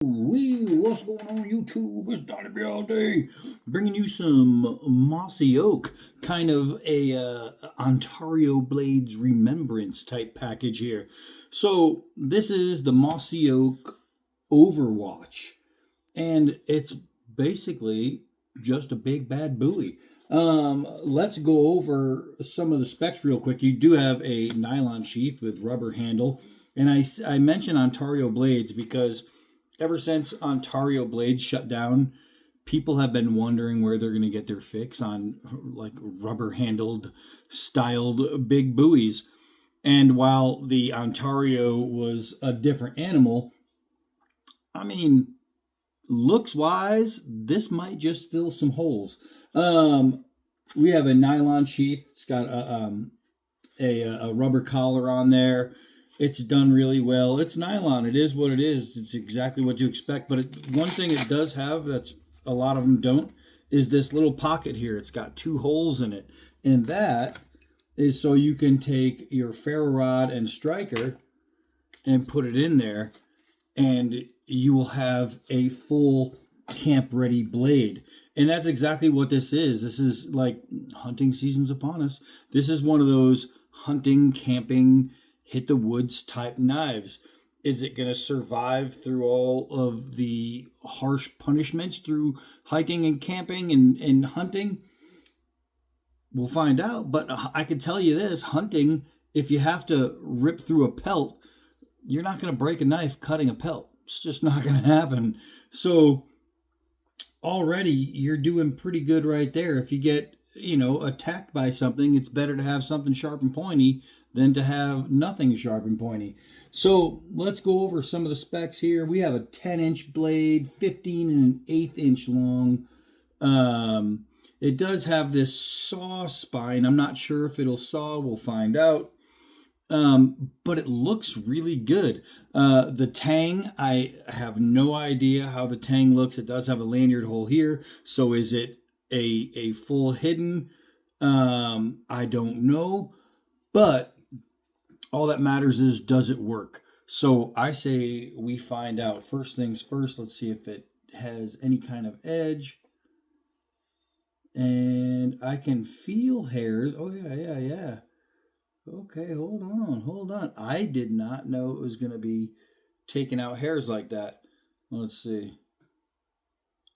What's going on YouTube? It's Donnie all day, bringing you some Mossy Oak, kind of a Ontario Blades remembrance type package here. So this is the Mossy Oak Overwatch, and it's basically just a big bad buoy. Let's go over some of the specs real quick. You do have a nylon sheath with rubber handle, and I mention Ontario Blades because ever since Ontario Blades shut down, people have been wondering where they're going to get their fix on like rubber handled styled big buoys. And while the Ontario was a different animal, I mean, looks wise, this might just fill some holes. We have a nylon sheath. It's got a rubber collar on there. It's done really well. It's nylon. It is what it is. It's exactly what you expect. But one thing it does have that's a lot of them don't is this little pocket here. It's got two holes in it. And that is so you can take your ferro rod and striker and put it in there, and you will have a full camp ready blade. And that's exactly what this is. This is like hunting season's upon us. This is one of those hunting, camping, hit the woods type knives. Is it going to survive through all of the harsh punishments through hiking and camping and hunting? We'll find out. But I can tell you this, hunting, if you have to rip through a pelt, you're not going to break a knife cutting a pelt. It's just not going to happen. So already you're doing pretty good right there. If you get, attacked by something, it's better to have something sharp and pointy than to have nothing sharp and pointy. So let's go over some of the specs here. We have a 10-inch blade, 15 and an 1/8 inch long. It does have this saw spine. I'm not sure if it'll saw. We'll find out. But it looks really good. The tang, I have no idea how the tang looks. It does have a lanyard hole here. So is it a full hidden? I don't know. But all that matters is, does it work? So I say we find out. First things first, let's see if it has any kind of edge. And I can feel hairs. Oh, yeah. Okay, hold on. I did not know it was going to be taking out hairs like that. Let's see.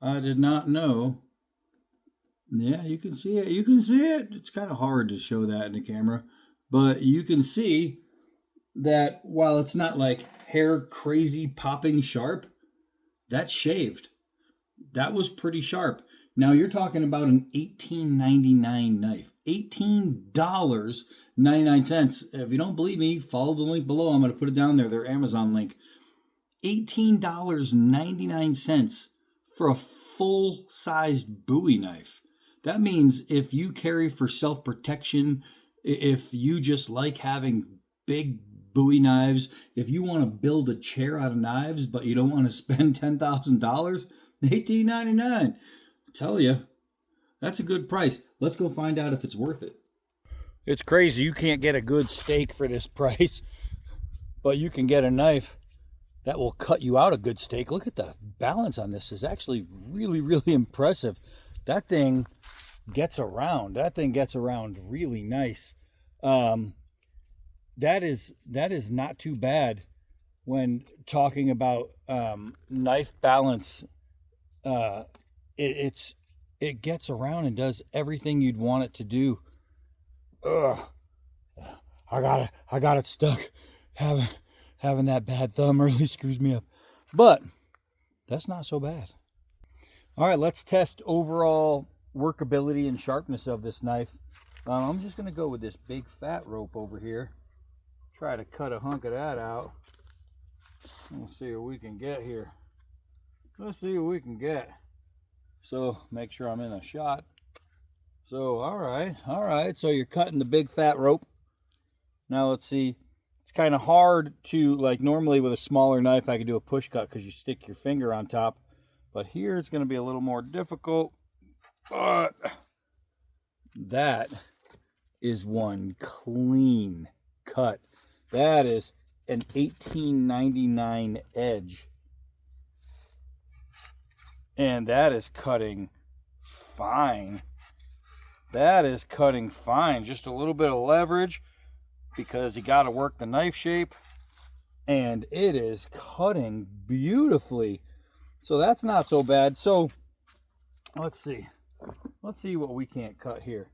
I did not know. Yeah, you can see it. It's kind of hard to show that in the camera. But you can see that while it's not like hair crazy popping sharp, that's shaved. That was pretty sharp. Now you're talking about an $18.99 knife. $18.99. If you don't believe me, follow the link below. I'm going to put it down there, their Amazon link. $18.99 for a full-sized Bowie knife. That means if you carry for self-protection, if you just like having big Bowie knives, if you want to build a chair out of knives, but you don't want to spend $10,000, $18.99. Tell you, that's a good price. Let's go find out if it's worth it. It's crazy. You can't get a good steak for this price, but you can get a knife that will cut you out a good steak. Look at the balance on this. It's actually really, really impressive. That thing gets around. Really nice. That is not too bad when talking about knife balance. It gets around and does everything you'd want it to do. Ugh, I got it stuck. Having that bad thumb really screws me up, but that's not so bad. All right, let's test overall workability and sharpness of this knife. I'm just gonna go with this big fat rope over here. Try to cut a hunk of that out. Let's see what we can get here. So make sure I'm in a shot. So all right. So you're cutting the big fat rope. Now let's see. It's kind of hard to, like, normally with a smaller knife I could do a push cut because you stick your finger on top. But here it's going to be a little more difficult. But that is one clean cut. That is an $18.99 edge. And that is cutting fine. That is cutting fine. Just a little bit of leverage because you got to work the knife shape. And it is cutting beautifully. So that's not so bad. So let's see. Let's see what we can't cut here.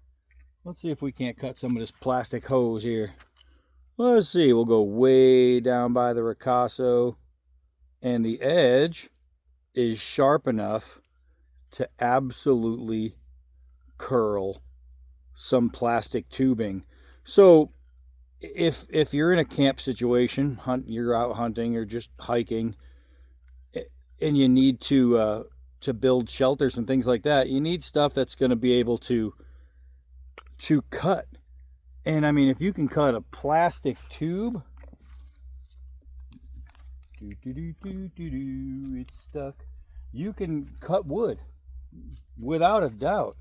Let's see if we can't cut some of this plastic hose here. Let's see. We'll go way down by the ricasso. And the edge is sharp enough to absolutely curl some plastic tubing. So if you're in a camp situation, you're out hunting or just hiking, and you need to build shelters and things like that, you need stuff that's going to be able to cut. And I mean, if you can cut a plastic tube, it's stuck. You can cut wood without a doubt.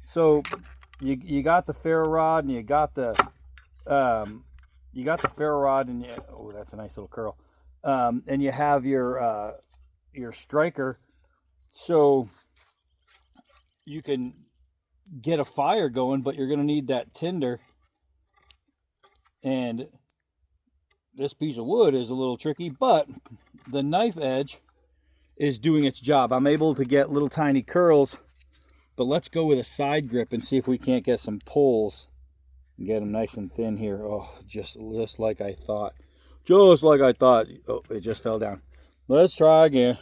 So you got the ferro rod and you got the ferro rod and oh, that's a nice little curl. And you have your striker, so you can get a fire going, but you're going to need that tinder. And this piece of wood is a little tricky, but the knife edge is doing its job. I'm able to get little tiny curls, but let's go with a side grip and see if we can't get some pulls and get them nice and thin here. Oh, just like I thought. Just like I thought. Oh, it just fell down. Let's try again.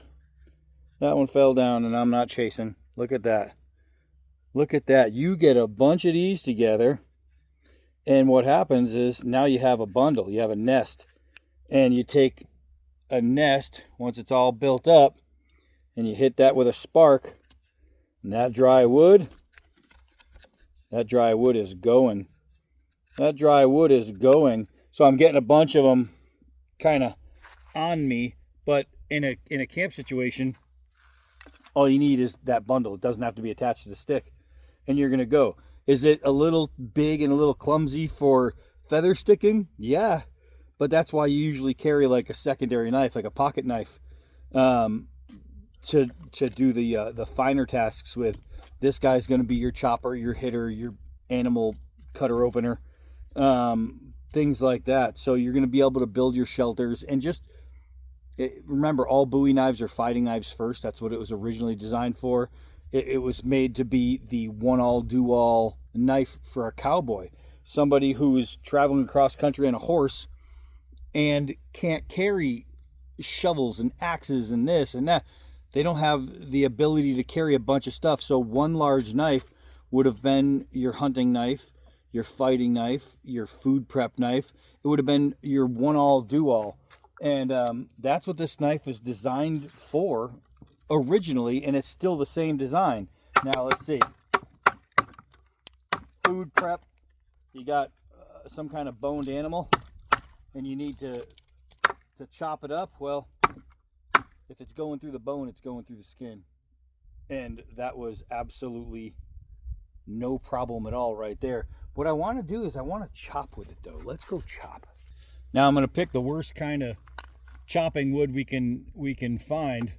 That one fell down and I'm not chasing. Look at that. Look at that. You get a bunch of these together, and what happens is now you have a bundle. You have a nest. And you take a nest, once it's all built up, and you hit that with a spark, and that dry wood is going. That dry wood is going. So I'm getting a bunch of them kind of on me, but in a camp situation, all you need is that bundle. It doesn't have to be attached to the stick, and you're going to go. Is it a little big and a little clumsy for feather sticking? Yeah, but that's why you usually carry like a secondary knife, like a pocket knife, to do the finer tasks with. This guy's going to be your chopper, your hitter, your animal cutter opener, things like that. So you're going to be able to build your shelters. And just remember, all Bowie knives are fighting knives first. That's what it was originally designed for. It was made to be the one-all, do-all knife for a cowboy. Somebody who's traveling across country on a horse and can't carry shovels and axes and this and that. They don't have the ability to carry a bunch of stuff. So one large knife would have been your hunting knife, your fighting knife, your food prep knife. It would have been your one-all, do-all. And that's what this knife was designed for originally, and it's still the same design. Now let's see. Food prep. You got some kind of boned animal, and you need to chop it up. Well, if it's going through the bone, it's going through the skin. And that was absolutely no problem at all right there. What I want to do is I want to chop with it, though. Let's go chop. Now I'm going to pick the worst kind of chopping wood we can find.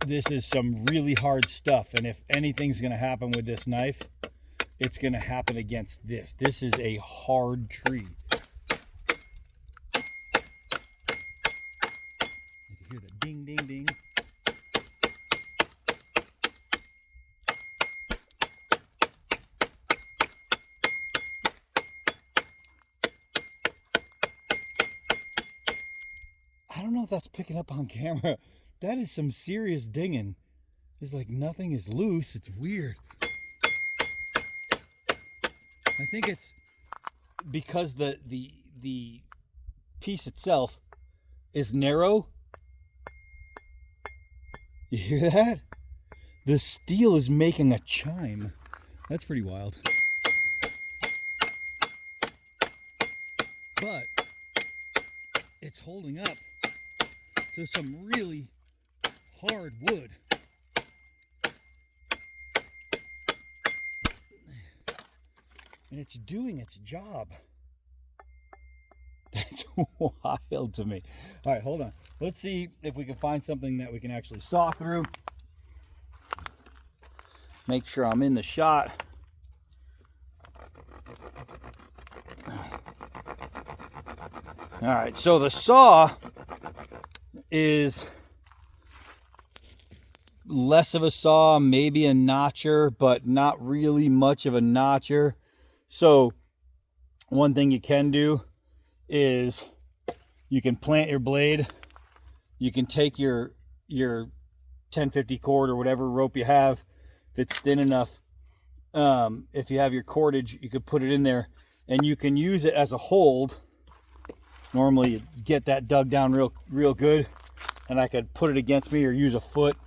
This is some really hard stuff, and if anything's going to happen with this knife, it's going to happen against this. This is a hard tree. You can hear the ding, ding, ding. I don't know if that's picking up on camera. That is some serious dinging. It's like nothing is loose. It's weird. I think it's because the piece itself is narrow. You hear that? The steel is making a chime. That's pretty wild. But it's holding up to some really hard wood. And it's doing its job. That's wild to me. All right, hold on. Let's see if we can find something that we can actually saw through. Make sure I'm in the shot. All right, so the saw is less of a saw, maybe a notcher, but not really much of a notcher. So one thing you can do is you can plant your blade. You can take your 1050 cord or whatever rope you have, if it's thin enough. If you have your cordage, you could put it in there and you can use it as a hold. Normally you get that dug down real good, and I could put it against me or use a foot,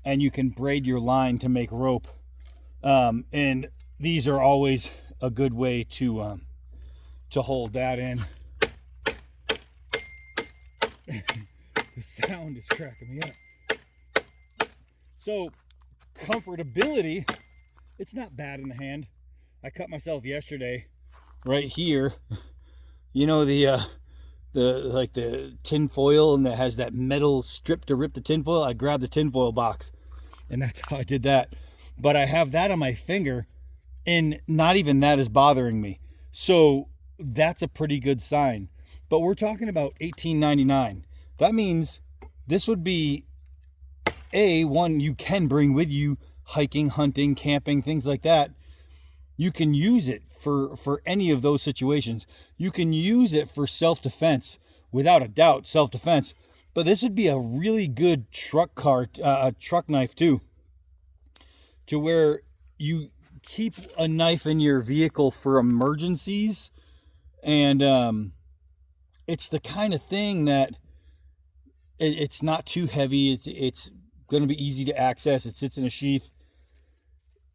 and you can braid your line to make rope. And these are always a good way to hold that in. The sound is cracking me up. So comfortability, it's not bad in the hand. I cut myself yesterday right here. You know the tin foil, and that has that metal strip to rip the tin foil. I grabbed the tin foil box, and that's how I did that. But I have that on my finger, and not even that is bothering me. So that's a pretty good sign. But we're talking about $18.99. That means this would be one you can bring with you hiking, hunting, camping, things like that. You can use it for any of those situations. You can use it for self-defense, without a doubt, self-defense. But this would be a really good truck knife too, to where you keep a knife in your vehicle for emergencies. And it's the kind of thing that it's not too heavy. It's going to be easy to access. It sits in a sheath.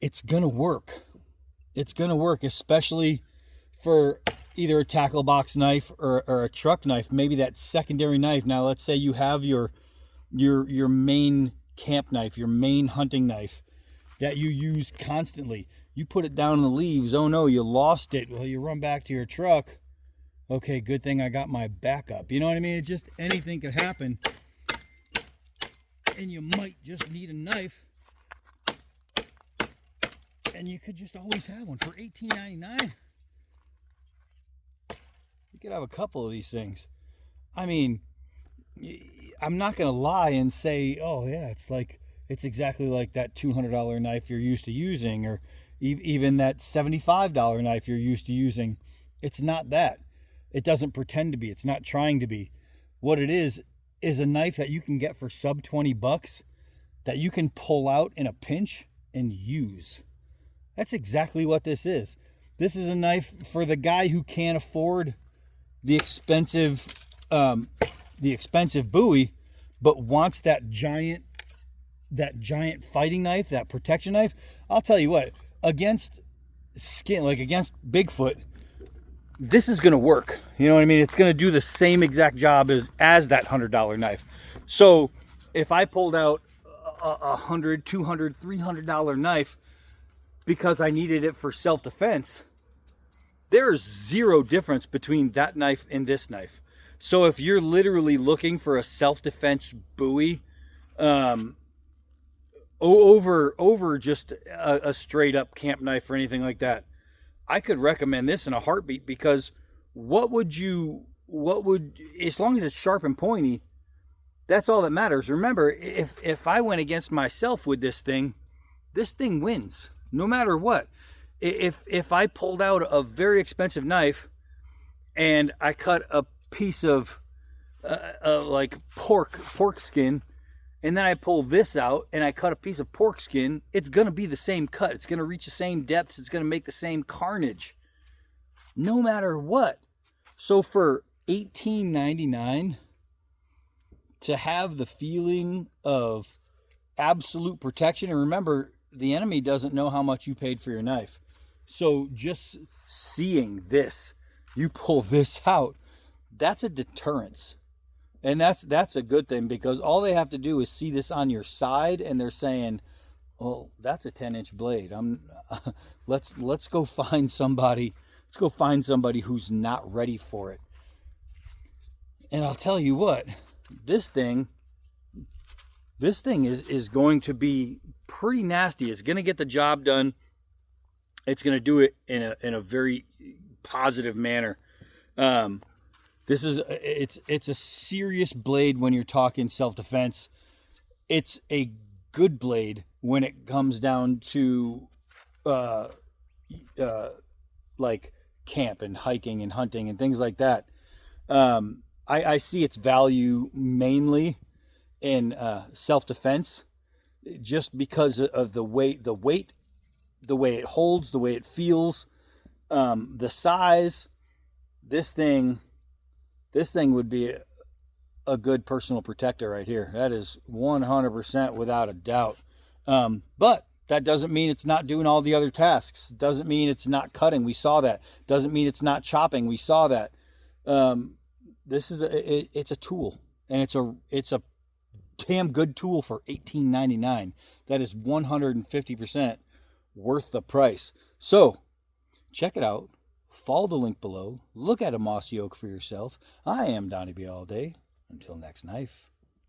It's going to work. It's going to work, especially for either a tackle box knife or a truck knife, maybe that secondary knife. Now, let's say you have your main camp knife, your main hunting knife that you use constantly. You put it down in the leaves. Oh no, you lost it. Well, you run back to your truck. Okay, good thing I got my backup. You know what I mean? It's just anything could happen. And you might just need a knife. And you could just always have one for $18.99. You could have a couple of these things. I mean, I'm not going to lie and say, oh yeah, it's exactly like that $200 knife you're used to using, or even that $75 knife you're used to using. It's not that. It doesn't pretend to be. It's not trying to be. What it is a knife that you can get for sub $20 that you can pull out in a pinch and use. That's exactly what this is. This is a knife for the guy who can't afford the expensive buoy, but wants that giant fighting knife, that protection knife. I'll tell you what, against Bigfoot, this is going to work. You know what I mean? It's going to do the same exact job as that $100 knife. So if I pulled out a $100, $200, $300 knife because I needed it for self-defense, there's zero difference between that knife and this knife. So if you're literally looking for a self-defense buoy over just a straight up camp knife or anything like that, I could recommend this in a heartbeat, because as long as it's sharp and pointy, that's all that matters. Remember, if I went against myself with this thing wins no matter what. If I pulled out a very expensive knife and I cut a piece of like pork skin, and then I pull this out and I cut a piece of pork skin, it's going to be the same cut. It's going to reach the same depths. It's going to make the same carnage, no matter what. So for $18.99, to have the feeling of absolute protection, and remember, the enemy doesn't know how much you paid for your knife. So just seeing this, you pull this out, that's a deterrence. And that's a good thing, because all they have to do is see this on your side and they're saying, "Oh, that's a 10-inch blade. Let's go find somebody. Let's go find somebody who's not ready for it." And I'll tell you what, this thing is going to be pretty nasty. It's going to get the job done. It's going to do it in a very positive manner. It's a serious blade when you're talking self-defense. It's a good blade when it comes down to like camp and hiking and hunting and things like that. I see its value mainly in self-defense, just because of the weight, the way it holds, the way it feels, the size. This thing would be a good personal protector right here. That is 100% without a doubt. But that doesn't mean it's not doing all the other tasks. Doesn't mean it's not cutting. We saw that. Doesn't mean it's not chopping. We saw that. It's a tool, and it's a damn good tool for $18.99. That is 150% worth the price. So check it out. Follow the link below. Look at a Mossy Oak for yourself. I am Donnie B all day. Until next knife.